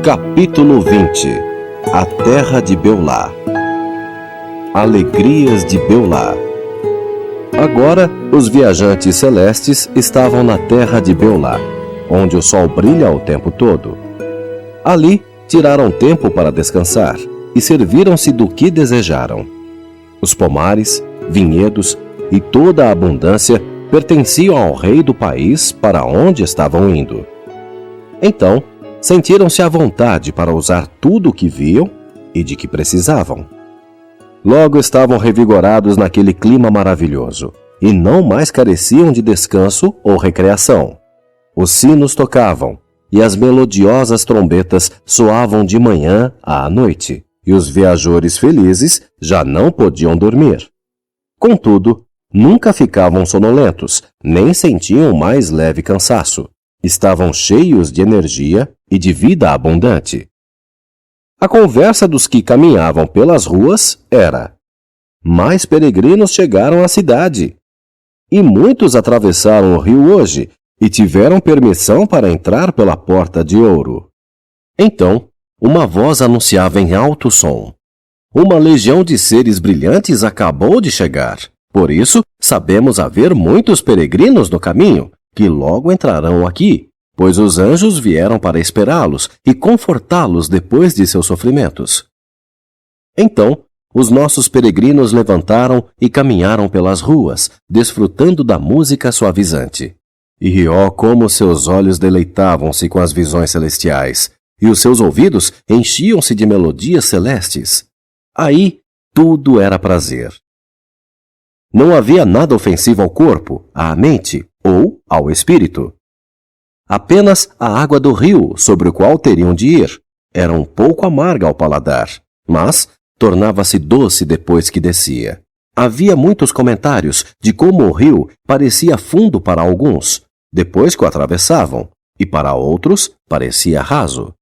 Capítulo 20. A terra de Beulá. Alegrias de Beulá. Agora, os viajantes celestes estavam na terra de Beulá, onde o sol brilha o tempo todo. Ali, tiraram tempo para descansar e serviram-se do que desejaram. Os pomares, vinhedos e toda a abundância pertenciam ao rei do país para onde estavam indo. Então, sentiram-se à vontade para usar tudo o que viam e de que precisavam. Logo estavam revigorados naquele clima maravilhoso e não mais careciam de descanso ou recreação. Os sinos tocavam e as melodiosas trombetas soavam de manhã à noite, e os viajores felizes já não podiam dormir. Contudo, nunca ficavam sonolentos, nem sentiam mais leve cansaço. Estavam cheios de energia e de vida abundante. A conversa dos que caminhavam pelas ruas era: mais peregrinos chegaram à cidade. E muitos atravessaram o rio hoje e tiveram permissão para entrar pela porta de ouro. Então, uma voz anunciava em alto som: uma legião de seres brilhantes acabou de chegar. Por isso, sabemos haver muitos peregrinos no caminho, que logo entrarão aqui, pois os anjos vieram para esperá-los e confortá-los depois de seus sofrimentos. Então, os nossos peregrinos levantaram e caminharam pelas ruas, desfrutando da música suavizante. E ó, como seus olhos deleitavam-se com as visões celestiais, e os seus ouvidos enchiam-se de melodias celestes. Aí, tudo era prazer. Não havia nada ofensivo ao corpo, à mente ou ao espírito. Apenas a água do rio sobre o qual teriam de ir era um pouco amarga ao paladar, mas tornava-se doce depois que descia. Havia muitos comentários de como o rio parecia fundo para alguns, depois que o atravessavam, e para outros parecia raso.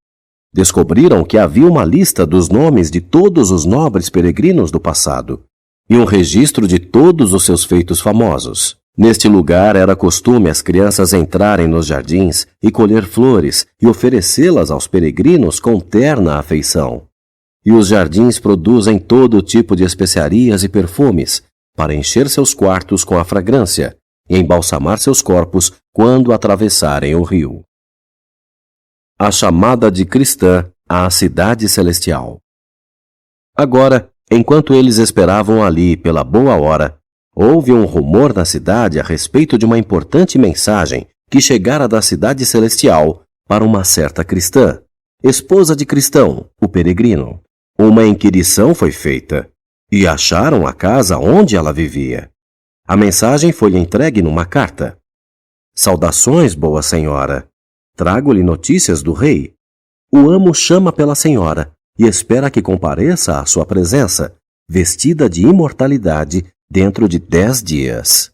Descobriram que havia uma lista dos nomes de todos os nobres peregrinos do passado, e um registro de todos os seus feitos famosos. Neste lugar era costume as crianças entrarem nos jardins e colher flores e oferecê-las aos peregrinos com terna afeição. E os jardins produzem todo tipo de especiarias e perfumes para encher seus quartos com a fragrância e embalsamar seus corpos quando atravessarem o rio. A chamada de cristã à cidade celestial. Agora, enquanto eles esperavam ali pela boa hora, houve um rumor na cidade a respeito de uma importante mensagem que chegara da cidade celestial para uma certa cristã, esposa de Cristão, o peregrino. Uma inquirição foi feita e acharam a casa onde ela vivia. A mensagem foi entregue numa carta. Saudações, boa senhora. Trago-lhe notícias do rei. O amo chama pela senhora e espera que compareça à sua presença, vestida de imortalidade, dentro de 10 dias.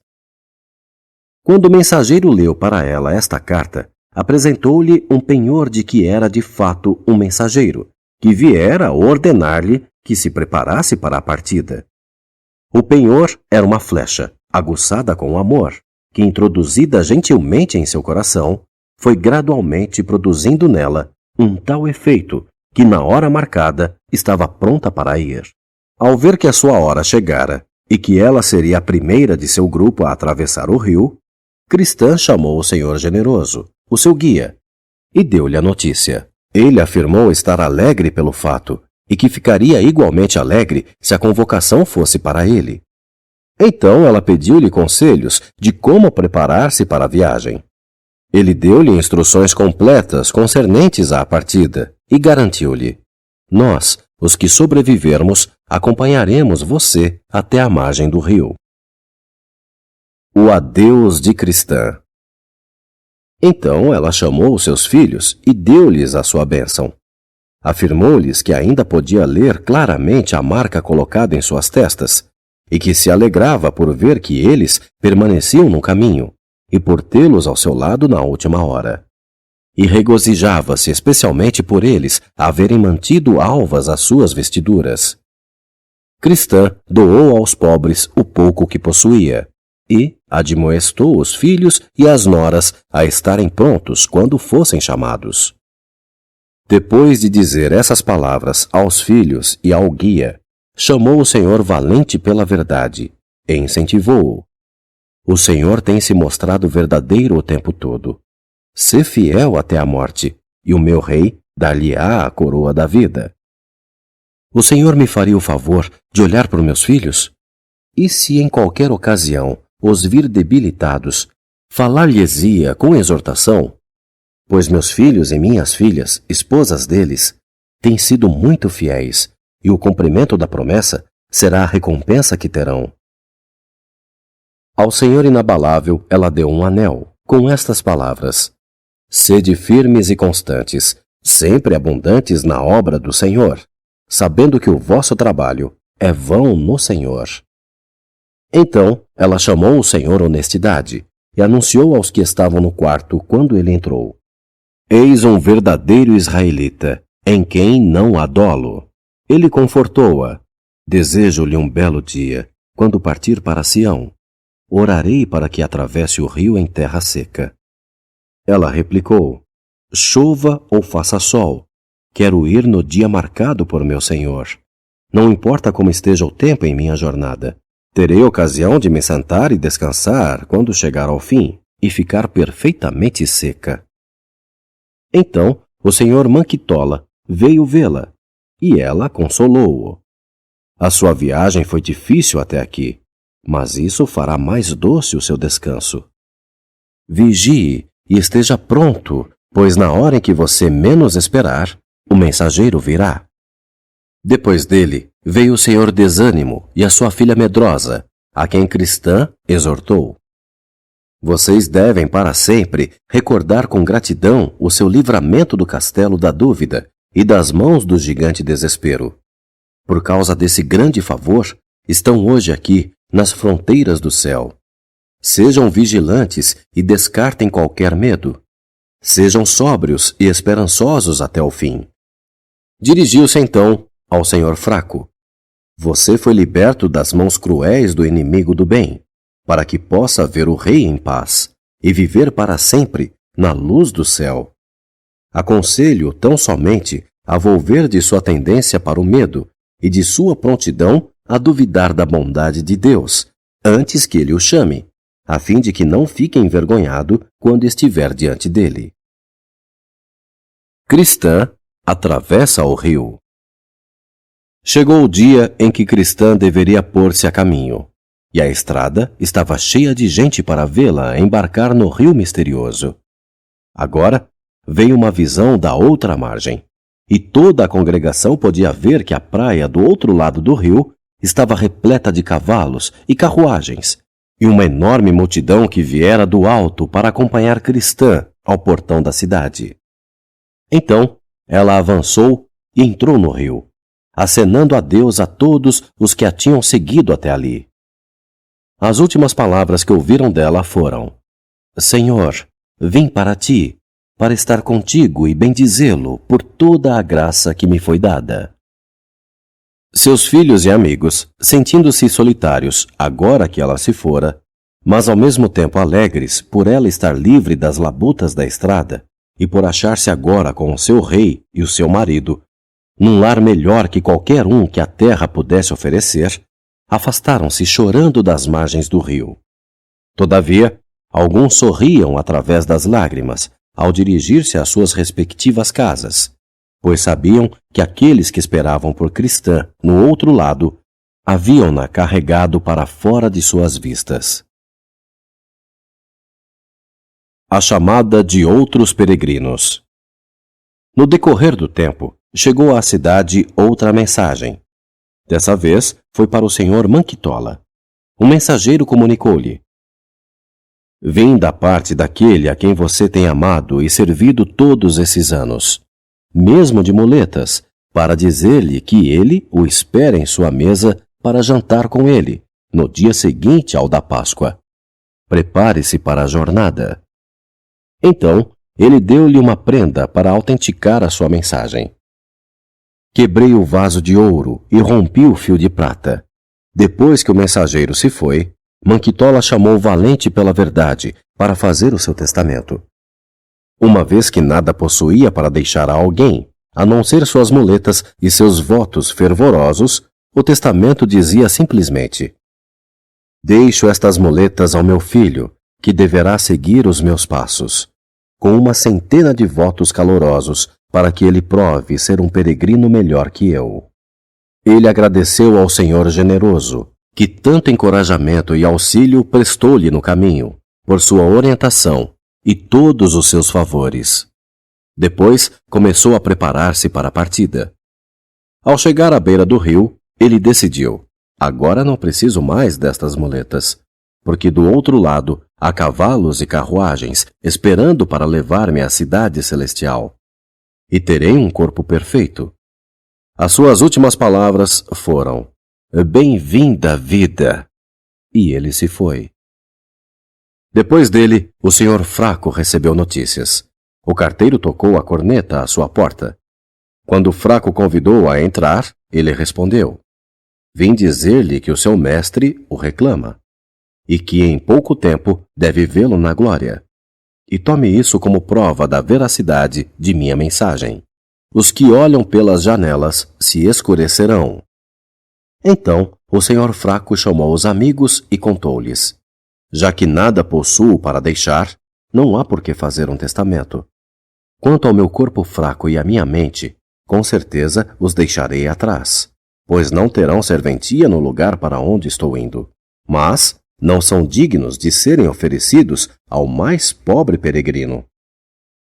Quando o mensageiro leu para ela esta carta, apresentou-lhe um penhor de que era de fato um mensageiro, que viera ordenar-lhe que se preparasse para a partida. O penhor era uma flecha, aguçada com amor, que, introduzida gentilmente em seu coração, foi gradualmente produzindo nela um tal efeito que, na hora marcada, estava pronta para ir. Ao ver que a sua hora chegara e que ela seria a primeira de seu grupo a atravessar o rio, Cristã chamou o Senhor generoso, o seu guia, e deu-lhe a notícia. Ele afirmou estar alegre pelo fato e que ficaria igualmente alegre se a convocação fosse para ele. Então ela pediu-lhe conselhos de como preparar-se para a viagem. Ele deu-lhe instruções completas concernentes à partida e garantiu-lhe: nós, os que sobrevivermos, acompanharemos você até a margem do rio. O adeus de Cristã. Então ela chamou os seus filhos e deu-lhes a sua bênção. Afirmou-lhes que ainda podia ler claramente a marca colocada em suas testas e que se alegrava por ver que eles permaneciam no caminho e por tê-los ao seu lado na última hora. E regozijava-se especialmente por eles haverem mantido alvas as suas vestiduras. Cristã doou aos pobres o pouco que possuía e admoestou os filhos e as noras a estarem prontos quando fossem chamados. Depois de dizer essas palavras aos filhos e ao guia, chamou o Senhor valente pela verdade e incentivou-o. O Senhor tem se mostrado verdadeiro o tempo todo. Sê fiel até a morte, e o meu rei dar-lhe-á a coroa da vida. O Senhor me faria o favor de olhar para os meus filhos? E se em qualquer ocasião os vir debilitados, falar-lhes-ia com exortação? Pois meus filhos e minhas filhas, esposas deles, têm sido muito fiéis, e o cumprimento da promessa será a recompensa que terão. Ao Senhor inabalável ela deu um anel, com estas palavras: Sede firmes e constantes, sempre abundantes na obra do Senhor, sabendo que o vosso trabalho é vão no Senhor. Então ela chamou o Senhor honestidade e anunciou aos que estavam no quarto quando ele entrou: Eis um verdadeiro israelita, em quem não há dolo. Ele confortou-a. Desejo-lhe um belo dia, quando partir para Sião. Orarei para que atravesse o rio em terra seca. Ela replicou: Chova ou faça sol, quero ir no dia marcado por meu Senhor. Não importa como esteja o tempo em minha jornada, terei ocasião de me sentar e descansar quando chegar ao fim e ficar perfeitamente seca. Então o Senhor Manquitola veio vê-la, e ela consolou-o. A sua viagem foi difícil até aqui, mas isso fará mais doce o seu descanso. Vigie e esteja pronto, pois na hora em que você menos esperar, o mensageiro virá. Depois dele, veio o senhor Desânimo e a sua filha medrosa, a quem Cristã exortou. Vocês devem para sempre recordar com gratidão o seu livramento do castelo da dúvida e das mãos do gigante desespero. Por causa desse grande favor, estão hoje aqui nas fronteiras do céu. Sejam vigilantes e descartem qualquer medo. Sejam sóbrios e esperançosos até o fim. Dirigiu-se então ao Senhor fraco. Você foi liberto das mãos cruéis do inimigo do bem, para que possa ver o rei em paz e viver para sempre na luz do céu. Aconselho tão somente a volver de sua tendência para o medo e de sua prontidão a duvidar da bondade de Deus, antes que ele o chame, a fim de que não fique envergonhado quando estiver diante dele. Cristã atravessa o rio. Chegou o dia em que Cristã deveria pôr-se a caminho, e a estrada estava cheia de gente para vê-la embarcar no rio misterioso. Agora veio uma visão da outra margem, e toda a congregação podia ver que a praia do outro lado do rio estava repleta de cavalos e carruagens, e uma enorme multidão que viera do alto para acompanhar Cristã ao portão da cidade. Então ela avançou e entrou no rio, acenando adeus a todos os que a tinham seguido até ali. As últimas palavras que ouviram dela foram: Senhor, vim para ti, para estar contigo e bendizê-lo por toda a graça que me foi dada. Seus filhos e amigos, sentindo-se solitários agora que ela se fora, mas ao mesmo tempo alegres por ela estar livre das labutas da estrada e por achar-se agora com o seu rei e o seu marido, num lar melhor que qualquer um que a terra pudesse oferecer, afastaram-se chorando das margens do rio. Todavia, alguns sorriam através das lágrimas ao dirigir-se às suas respectivas casas, pois sabiam que aqueles que esperavam por Cristã no outro lado haviam-na carregado para fora de suas vistas. A chamada de outros peregrinos. No decorrer do tempo, chegou à cidade outra mensagem. Dessa vez, foi para o senhor Manquitola. Um mensageiro comunicou-lhe: Vim da parte daquele a quem você tem amado e servido todos esses anos, mesmo de muletas, para dizer-lhe que ele o espera em sua mesa para jantar com ele, no dia seguinte ao da Páscoa. Prepare-se para a jornada. Então, ele deu-lhe uma prenda para autenticar a sua mensagem. Quebrei o vaso de ouro e rompi o fio de prata. Depois que o mensageiro se foi, Manquitola chamou o valente pela verdade para fazer o seu testamento. Uma vez que nada possuía para deixar a alguém, A não ser suas muletas e seus votos fervorosos, o testamento dizia simplesmente: deixo estas muletas ao meu filho, que deverá seguir os meus passos, com uma centena de votos calorosos, para que ele prove ser um peregrino melhor que eu. Ele agradeceu ao Senhor generoso, que tanto encorajamento e auxílio prestou-lhe no caminho, por sua orientação e todos os seus favores. Depois começou a preparar-se para a partida. Ao chegar à beira do rio, ele decidiu: agora não preciso mais destas muletas, porque do outro lado há cavalos e carruagens esperando para levar-me à cidade celestial. E terei um corpo perfeito. As suas últimas palavras foram: bem-vinda, vida! E ele se foi. Depois dele, o senhor Fraco recebeu notícias. O carteiro tocou a corneta à sua porta. Quando o Fraco convidou-o a entrar, ele respondeu: vim dizer-lhe que o seu mestre o reclama, e que em pouco tempo deve vê-lo na glória. E tome isso como prova da veracidade de minha mensagem. Os que olham pelas janelas se escurecerão. Então o senhor Fraco chamou os amigos e contou-lhes: já que nada possuo para deixar, não há por que fazer um testamento. Quanto ao meu corpo fraco e à minha mente, com certeza os deixarei atrás, pois não terão serventia no lugar para onde estou indo. Mas não são dignos de serem oferecidos ao mais pobre peregrino.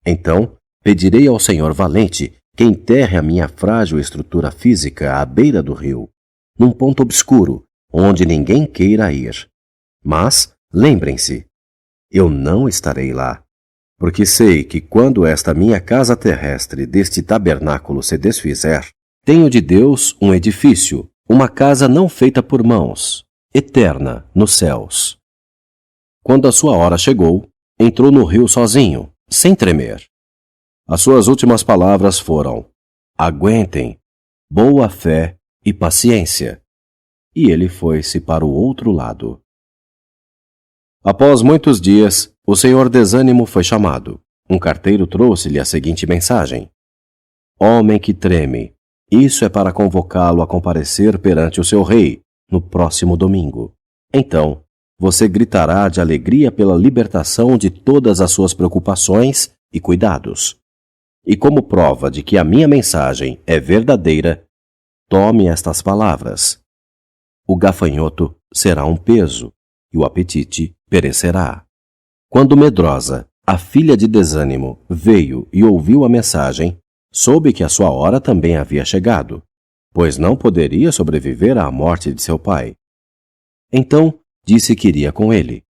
Então pedirei ao Senhor valente que enterre a minha frágil estrutura física à beira do rio, num ponto obscuro, onde ninguém queira ir. Mas lembrem-se, eu não estarei lá, porque sei que quando esta minha casa terrestre deste tabernáculo se desfizer, tenho de Deus um edifício, uma casa não feita por mãos, eterna nos céus. Quando a sua hora chegou, entrou no rio sozinho, sem tremer. As suas últimas palavras foram: aguentem, boa fé e paciência. E ele foi-se para o outro lado. Após muitos dias, o senhor Desânimo foi chamado. Um carteiro trouxe-lhe a seguinte mensagem: homem que treme, isso é para convocá-lo a comparecer perante o seu rei no próximo domingo. Então, você gritará de alegria pela libertação de todas as suas preocupações e cuidados. E como prova de que a minha mensagem é verdadeira, tome estas palavras: o gafanhoto será um peso e o apetite perecerá. Quando Medrosa, a filha de Desânimo, veio e ouviu a mensagem, soube que a sua hora também havia chegado, pois não poderia sobreviver à morte de seu pai. Então disse que iria com ele.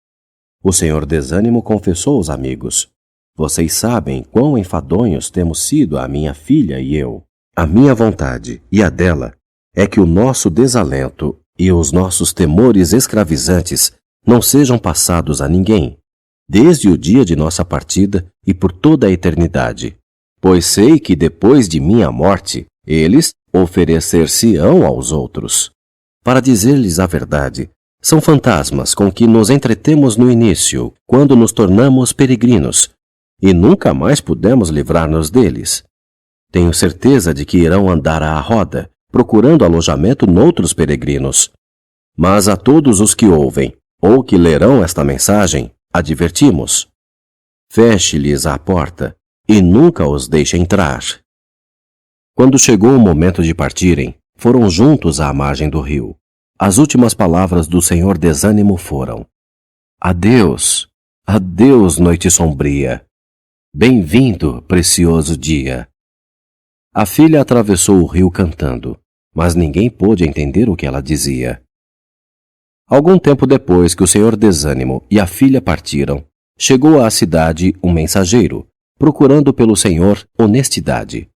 O senhor Desânimo confessou aos amigos: vocês sabem quão enfadonhos temos sido a minha filha e eu. A minha vontade e a dela é que o nosso desalento e os nossos temores escravizantes não sejam passados a ninguém, desde o dia de nossa partida e por toda a eternidade, pois sei que depois de minha morte, eles oferecer-se-ão aos outros. Para dizer-lhes a verdade, são fantasmas com que nos entretemos no início, quando nos tornamos peregrinos, e nunca mais pudemos livrar-nos deles. Tenho certeza de que irão andar à roda, procurando alojamento noutros peregrinos. Mas a todos os que ouvem, ou que lerão esta mensagem, advertimos: feche-lhes a porta e nunca os deixe entrar. Quando chegou o momento de partirem, foram juntos à margem do rio. As últimas palavras do senhor Desânimo foram: adeus, adeus, noite sombria. Bem-vindo, precioso dia. A filha atravessou o rio cantando, mas ninguém pôde entender o que ela dizia. Algum tempo depois que o senhor Desânimo e a filha partiram, chegou à cidade um mensageiro, procurando pelo senhor Honestidade.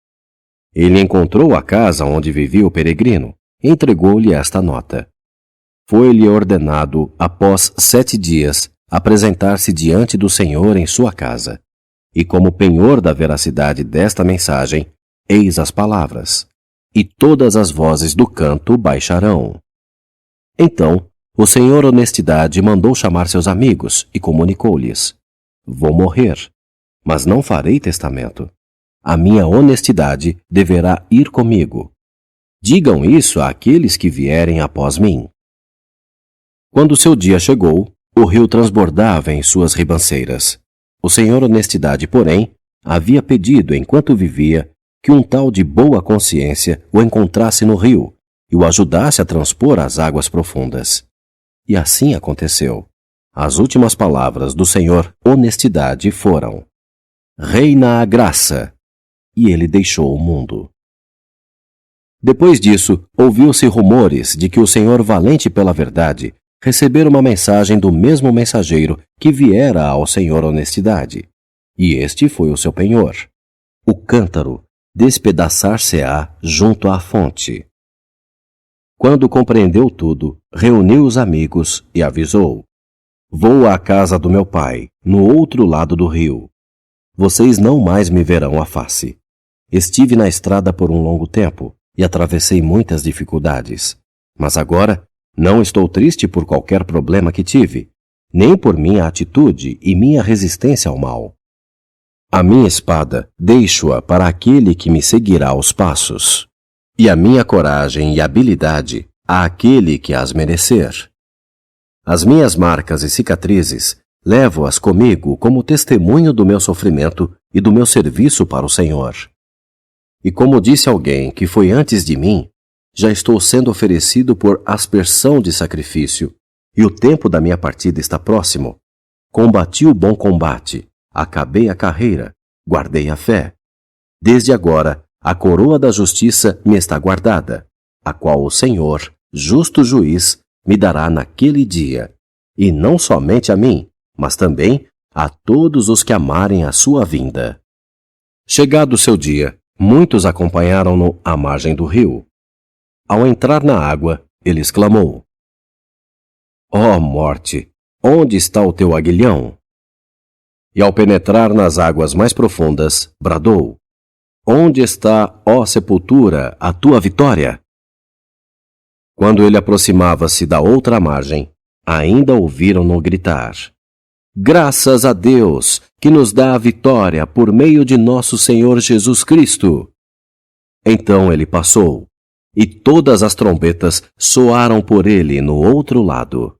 Ele encontrou a casa onde vivia o peregrino e entregou-lhe esta nota. Foi-lhe ordenado, após 7 dias, apresentar-se diante do Senhor em sua casa. E como penhor da veracidade desta mensagem, eis as palavras: e todas as vozes do canto baixarão. Então, o senhor Honestidade mandou chamar seus amigos e comunicou-lhes: vou morrer, mas não farei testamento. a minha honestidade deverá ir comigo. Digam isso àqueles que vierem após mim. Quando seu dia chegou, o rio transbordava em suas ribanceiras. O senhor Honestidade, porém, havia pedido, enquanto vivia, que um tal de boa consciência o encontrasse no rio e o ajudasse a transpor as águas profundas. E assim aconteceu. As últimas palavras do senhor Honestidade foram: "Reina a graça", e ele deixou o mundo. Depois disso, ouviu-se rumores de que o senhor Valente pela Verdade recebera uma mensagem do mesmo mensageiro que viera ao senhor Honestidade. E este foi o seu penhor. O cântaro despedaçar-se-á junto à fonte. Quando compreendeu tudo, reuniu os amigos e avisou: "Vou à casa do meu pai, no outro lado do rio. Vocês não mais me verão a face. Estive na estrada por um longo tempo e atravessei muitas dificuldades. Mas agora não estou triste por qualquer problema que tive, nem por minha atitude e minha resistência ao mal. A minha espada deixo-a para aquele que me seguirá aos passos, e a minha coragem e habilidade àquele que as merecer. As minhas marcas e cicatrizes levo-as comigo como testemunho do meu sofrimento e do meu serviço para o Senhor. E como disse alguém que foi antes de mim, já estou sendo oferecido por aspersão de sacrifício, e o tempo da minha partida está próximo. Combati o bom combate, acabei a carreira, guardei a fé. Desde agora, a coroa da justiça me está guardada, a qual o Senhor, justo juiz, me dará naquele dia, e não somente a mim, mas também a todos os que amarem a sua vinda." Chegado o seu dia, muitos acompanharam-no à margem do rio. Ao entrar na água, ele exclamou: "Ó morte, onde está o teu aguilhão?" E ao penetrar nas águas mais profundas, bradou: "Onde está, ó sepultura, a tua vitória?" Quando ele aproximava-se da outra margem, ainda ouviram-no gritar: "Graças a Deus, que nos dá a vitória por meio de nosso Senhor Jesus Cristo!" Então ele passou, e todas as trombetas soaram por ele no outro lado.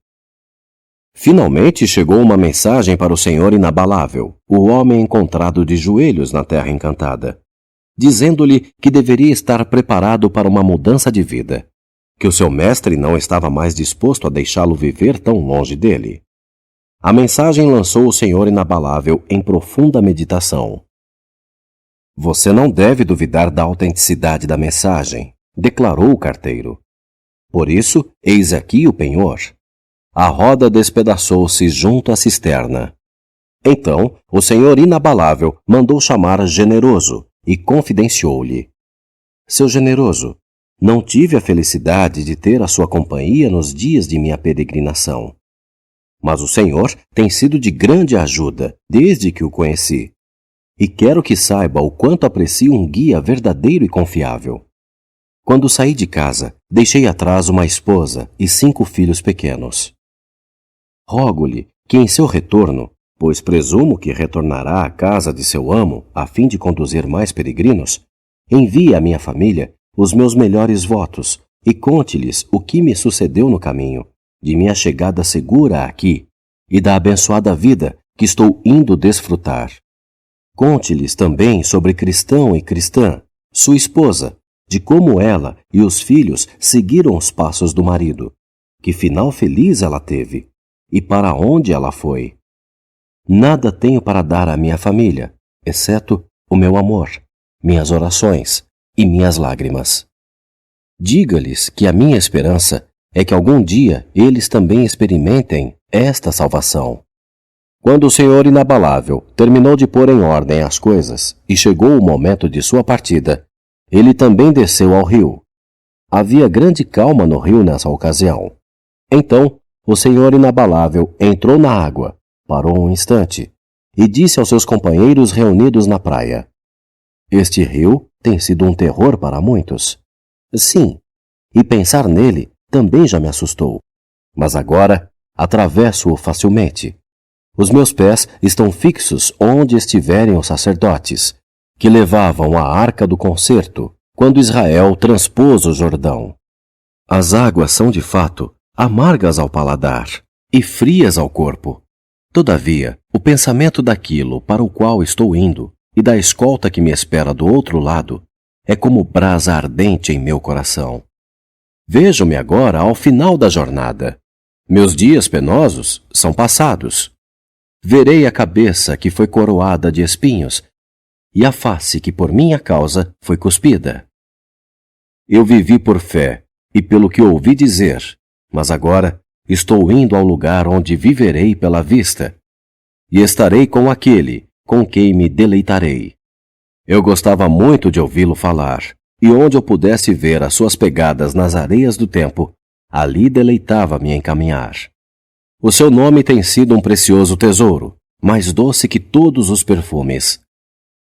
Finalmente chegou uma mensagem para o Senhor Inabalável, o homem encontrado de joelhos na Terra Encantada, dizendo-lhe que deveria estar preparado para uma mudança de vida, que o seu mestre não estava mais disposto a deixá-lo viver tão longe dele. A mensagem lançou o Senhor Inabalável em profunda meditação. "Você não deve duvidar da autenticidade da mensagem", declarou o carteiro. "Por isso, eis aqui o penhor." A roda despedaçou-se junto à cisterna. Então, o Senhor Inabalável mandou chamar Generoso e confidenciou-lhe: "Seu Generoso, não tive a felicidade de ter a sua companhia nos dias de minha peregrinação. Mas o Senhor tem sido de grande ajuda desde que o conheci. E quero que saiba o quanto aprecio um guia verdadeiro e confiável. Quando saí de casa, deixei atrás uma esposa e 5 filhos pequenos. Rogo-lhe que em seu retorno, pois presumo que retornará à casa de seu amo a fim de conduzir mais peregrinos, envie à minha família os meus melhores votos e conte-lhes o que me sucedeu no caminho, de minha chegada segura aqui e da abençoada vida que estou indo desfrutar. Conte-lhes também sobre Cristão e Cristã, sua esposa, de como ela e os filhos seguiram os passos do marido, que final feliz ela teve e para onde ela foi. Nada tenho para dar à minha família, exceto o meu amor, minhas orações e minhas lágrimas. Diga-lhes que a minha esperança é que algum dia eles também experimentem esta salvação." Quando o Senhor Inabalável terminou de pôr em ordem as coisas e chegou o momento de sua partida, ele também desceu ao rio. Havia grande calma no rio nessa ocasião. Então, o Senhor Inabalável entrou na água, parou um instante e disse aos seus companheiros reunidos na praia: "Este rio tem sido um terror para muitos. Sim, e pensar nele também já me assustou. Mas agora atravesso-o facilmente. Os meus pés estão fixos onde estiverem os sacerdotes, que levavam a arca do concerto, quando Israel transpôs o Jordão. As águas são, de fato, amargas ao paladar e frias ao corpo. Todavia, o pensamento daquilo para o qual estou indo e da escolta que me espera do outro lado é como brasa ardente em meu coração. Vejo-me agora ao final da jornada. Meus dias penosos são passados. Verei a cabeça que foi coroada de espinhos e a face que por minha causa foi cuspida. Eu vivi por fé e pelo que ouvi dizer, mas agora estou indo ao lugar onde viverei pela vista e estarei com aquele com quem me deleitarei. Eu gostava muito de ouvi-lo falar, e onde eu pudesse ver as suas pegadas nas areias do tempo, ali deleitava-me em caminhar. O seu nome tem sido um precioso tesouro, mais doce que todos os perfumes.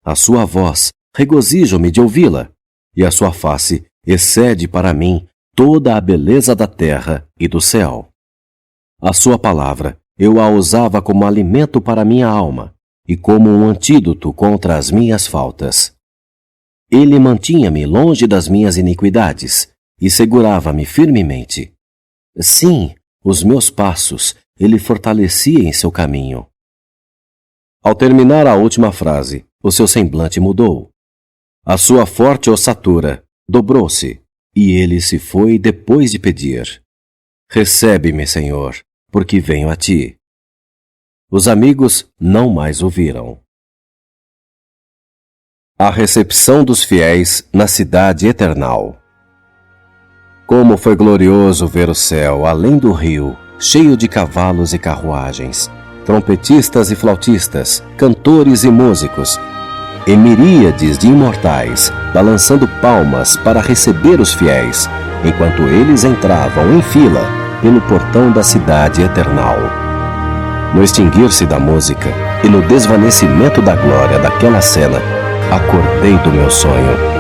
A sua voz, regozijo-me de ouvi-la, e a sua face excede para mim toda a beleza da terra e do céu. A sua palavra eu a usava como alimento para minha alma e como um antídoto contra as minhas faltas. Ele mantinha-me longe das minhas iniquidades e segurava-me firmemente. Sim, os meus passos ele fortalecia em seu caminho. Ao terminar a última frase, o seu semblante mudou. A sua forte ossatura dobrou-se e ele se foi depois de pedir: Recebe-me, Senhor, porque venho a ti. Os amigos não mais o viram. A recepção dos fiéis na cidade eternal. Como foi glorioso ver o céu além do rio, cheio de cavalos e carruagens, trompetistas e flautistas, cantores e músicos, e miríades de imortais balançando palmas para receber os fiéis, enquanto eles entravam em fila pelo portão da cidade eternal. No extinguir-se da música e no desvanecimento da glória daquela cena, acordei do meu sonho